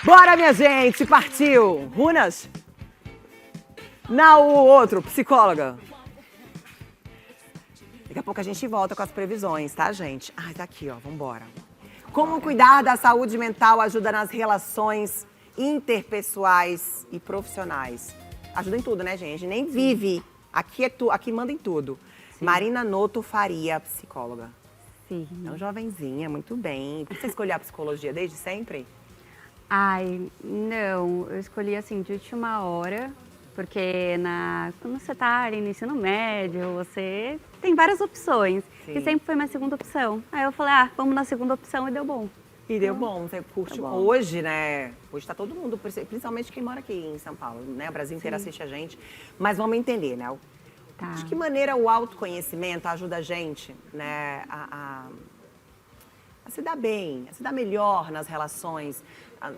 Bora, minha gente, partiu! Runas? Não, o outro, psicóloga. Daqui a pouco a gente volta com as previsões, tá, gente? Ai, tá aqui, ó, vambora. Como cuidar da saúde mental ajuda nas relações interpessoais e profissionais. Ajuda em tudo, né, gente? A gente nem vive. Aqui aqui manda em tudo. Sim. Marina Noto Faria, psicóloga. Sim. Então, jovenzinha, muito bem. Por que você escolheu a psicologia desde sempre? Ai, não. Eu escolhi assim de última hora, porque quando você tá ali no ensino médio, você tem várias opções. Sim. E sempre foi minha segunda opção. Aí eu falei, vamos na segunda opção e deu bom. E deu bom, você curte hoje, né? Hoje tá todo mundo, principalmente quem mora aqui em São Paulo, né? O Brasil inteiro assiste a gente. Mas vamos entender, né? Tá. De que maneira o autoconhecimento ajuda a gente, né? A se dar bem, a se dar melhor nas relações,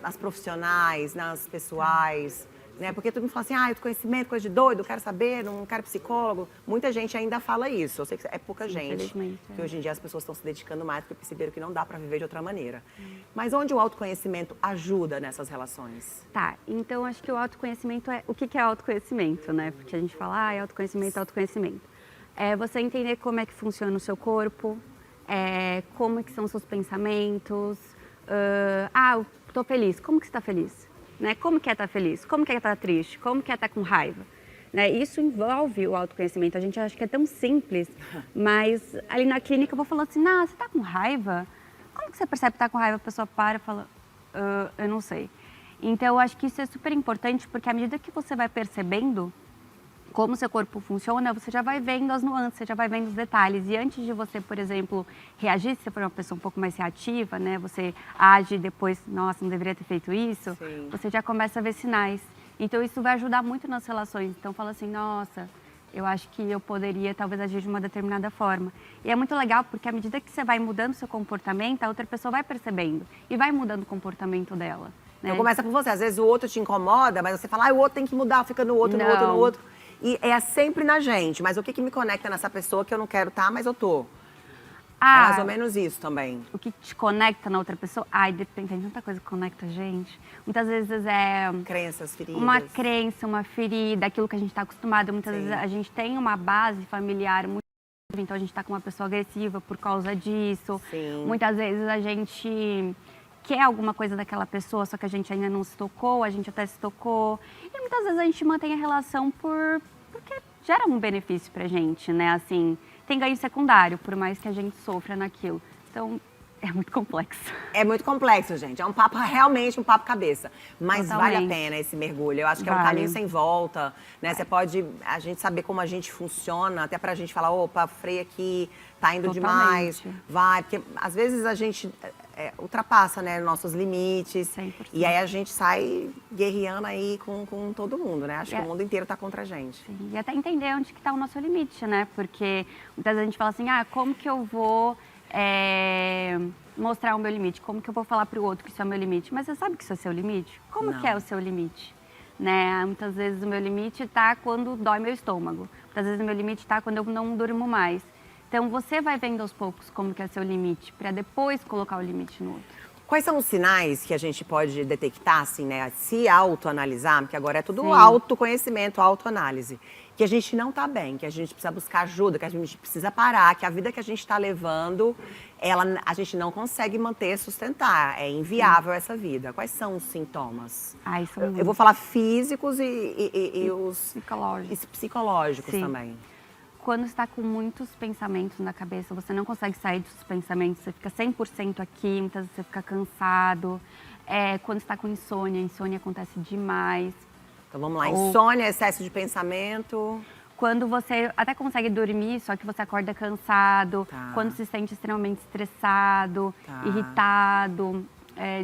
nas profissionais, nas pessoais, né? Porque todo mundo fala assim, autoconhecimento, coisa de doido, quero saber, não quero psicólogo. Muita gente ainda fala isso. Eu sei que é pouca gente. Que hoje em dia as pessoas estão se dedicando mais porque perceberam que não dá para viver de outra maneira. Mas onde o autoconhecimento ajuda nessas relações? Tá, então acho que o autoconhecimento o que é autoconhecimento, né? Porque a gente fala, autoconhecimento, autoconhecimento. É você entender como é que funciona o seu corpo, como é que são os seus pensamentos. Eu tô feliz, como que você está feliz? Né? Como que é estar feliz? Como que é estar triste? Como que é estar com raiva? Né? Isso envolve o autoconhecimento. A gente acha que é tão simples, mas ali na clínica eu vou falando assim, você está com raiva? Como que você percebe que está com raiva? A pessoa para e fala, eu não sei. Então eu acho que isso é super importante, porque à medida que você vai percebendo como seu corpo funciona, você já vai vendo as nuances, você já vai vendo os detalhes. E antes de você, por exemplo, reagir, se você for uma pessoa um pouco mais reativa, né? Você age depois, nossa, não deveria ter feito isso. Sim. Você já começa a ver sinais. Então isso vai ajudar muito nas relações. Então fala assim, nossa, eu acho que eu poderia talvez agir de uma determinada forma. E é muito legal porque à medida que você vai mudando seu comportamento, a outra pessoa vai percebendo e vai mudando o comportamento dela. Né? Então começa por você. Às vezes o outro te incomoda, mas você fala, o outro tem que mudar, fica no outro, no outro, no outro. E é sempre na gente, mas o que me conecta nessa pessoa que eu não quero estar, mas eu tô? É mais ou menos isso também. O que te conecta na outra pessoa? Depende, tem tanta coisa que conecta a gente. Muitas vezes crenças, feridas. Uma crença, uma ferida, aquilo que a gente está acostumado. Muitas vezes a gente tem uma base familiar muito, então a gente está com uma pessoa agressiva por causa disso. Sim. Muitas vezes a gente quer alguma coisa daquela pessoa, só que a gente ainda não se tocou, a gente até se tocou. E muitas vezes a gente mantém a relação porque gera um benefício pra gente, né? Assim, tem ganho secundário, por mais que a gente sofra naquilo. Então, é muito complexo. É muito complexo, gente. É um papo, realmente um papo cabeça. Mas totalmente. Vale a pena esse mergulho. Eu acho que é um caminho sem volta, né? Você pode, a gente saber como a gente funciona, até pra gente falar, opa, freia aqui, tá indo demais, vai. Porque às vezes a gente ultrapassa, né, nossos limites. 100%. E aí a gente sai guerreando aí com todo mundo, né? Acho que o mundo inteiro tá contra a gente. Sim. E até entender onde que tá o nosso limite, né? Porque muitas vezes a gente fala assim, como que eu vou mostrar o meu limite? Como que eu vou falar para o outro que isso é o meu limite? Mas você sabe que isso é o seu limite? Como que é o seu limite? Né? Muitas vezes o meu limite está quando dói meu estômago. Muitas vezes o meu limite está quando eu não durmo mais. Então você vai vendo aos poucos como que é o seu limite, para depois colocar o limite no outro. Quais são os sinais que a gente pode detectar, assim, né? Se autoanalisar, porque agora é tudo autoconhecimento, autoanálise. Que a gente não tá bem, que a gente precisa buscar ajuda, que a gente precisa parar, que a vida que a gente está levando, a gente não consegue manter, sustentar. É inviável essa vida. Quais são os sintomas? Eu vou falar físicos e os psicológicos também. Quando está com muitos pensamentos na cabeça, você não consegue sair dos pensamentos, você fica 100% aqui, muitas vezes você fica cansado. Quando está com insônia, a insônia acontece demais. Então vamos lá, insônia, excesso de pensamento. Quando você até consegue dormir, só que você acorda cansado, quando se sente extremamente estressado, irritado,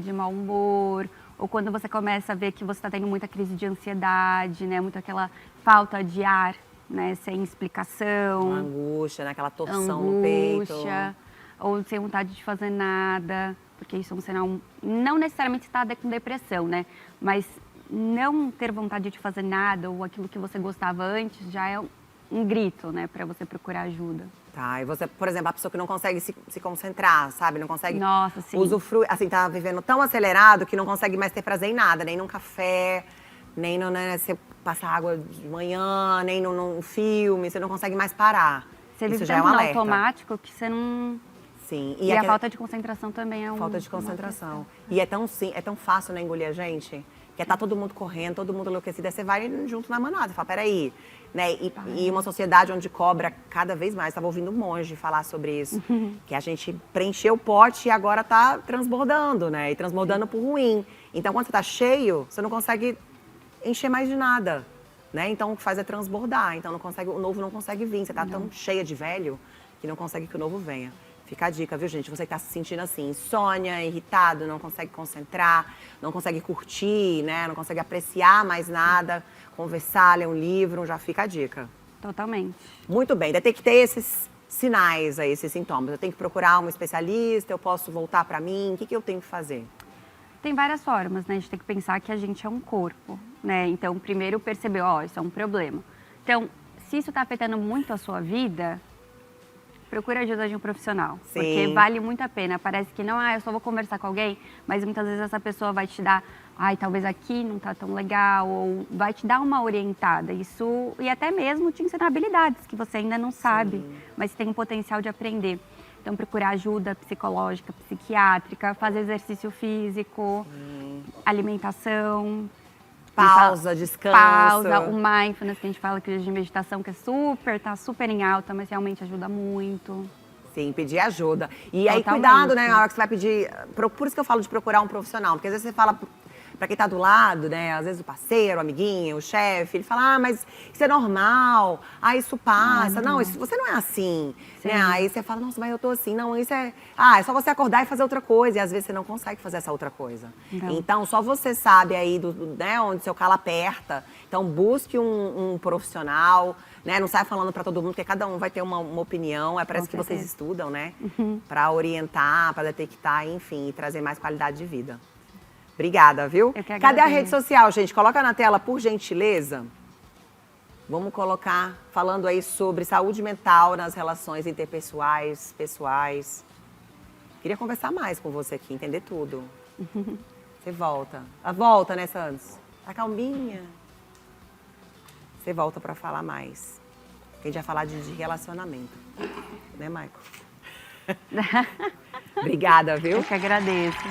de mau humor, ou quando você começa a ver que você está tendo muita crise de ansiedade, né, muito aquela falta de ar, né, sem explicação. Uma angústia, né, aquela torção no peito. Ou sem vontade de fazer nada, porque isso é um sinal, não necessariamente está com depressão, né, mas não ter vontade de fazer nada ou aquilo que você gostava antes já é um grito, né, para você procurar ajuda. Tá, e você, por exemplo, a pessoa que não consegue se concentrar, sabe? Não consegue Nossa, sim. usufruir, assim, tá vivendo tão acelerado que não consegue mais ter prazer em nada, nem num café, nem no, né, você passar água de manhã, nem num filme, você não consegue mais parar. Você Isso vive já é um tanto no alerta. automático que você não... Sim. E a falta de concentração também é falta de concentração. E é tão fácil, né, engolir a gente, que tá todo mundo correndo, todo mundo enlouquecido, aí você vai junto na manada, você fala, peraí, né? E uma sociedade onde cobra cada vez mais, estava ouvindo um monge falar sobre isso, que a gente preencheu o pote e agora tá transbordando, né? E transbordando por ruim. Então, quando você tá cheio, você não consegue encher mais de nada, né? Então, o que faz é transbordar. Então, o novo não consegue vir. Você tá tão cheia de velho que não consegue que o novo venha. Fica a dica, viu, gente? Você que tá se sentindo assim, insônia, irritado, não consegue concentrar, não consegue curtir, né? Não consegue apreciar mais nada, conversar, ler um livro, já fica a dica. Totalmente. Muito bem, tem que ter esses sinais aí, esses sintomas. Eu tenho que procurar um especialista, eu posso voltar pra mim, o que eu tenho que fazer? Tem várias formas, né? A gente tem que pensar que a gente é um corpo, né? Então, primeiro perceber, ó, isso é um problema. Então, se isso tá afetando muito a sua vida, procure a ajuda de um profissional. Sim. Porque vale muito a pena. Parece que não, eu só vou conversar com alguém, mas muitas vezes essa pessoa vai te dar, talvez aqui não tá tão legal, ou vai te dar uma orientada. Isso, e até mesmo te ensinar habilidades que você ainda não sabe, mas tem um potencial de aprender. Então, procurar ajuda psicológica, psiquiátrica, fazer exercício físico, alimentação. Pausa, descanso. Pausa, o mindfulness, que a gente fala que de meditação, que tá super em alta, mas realmente ajuda muito. Sim, pedir ajuda. E aí, Totalmente. cuidado, né, na hora que você vai pedir... Por isso que eu falo de procurar um profissional, porque às vezes você fala pra quem tá do lado, né, às vezes o parceiro, o amiguinho, o chefe, ele fala, mas isso é normal, isso passa. Não, isso, você não é assim, né? Aí você fala, nossa, mas eu tô assim. Não, isso é... é só você acordar e fazer outra coisa. E às vezes você não consegue fazer essa outra coisa. Não. Então, só você sabe aí, né, onde seu calo aperta. Então, busque um profissional, né? Não sai falando pra todo mundo, porque cada um vai ter uma opinião. Parece que vocês estudam, né? Pra orientar, pra detectar, enfim, e trazer mais qualidade de vida. Obrigada, viu? Eu que agradeço. Cadê a rede social, gente? Coloca na tela, por gentileza. Vamos colocar, falando aí sobre saúde mental nas relações interpessoais, pessoais. Queria conversar mais com você aqui, entender tudo. Você volta. Volta, né, Santos? Tá calminha. Você volta pra falar mais. A gente vai falar de relacionamento. Né, Michael? Obrigada, viu? Eu que agradeço.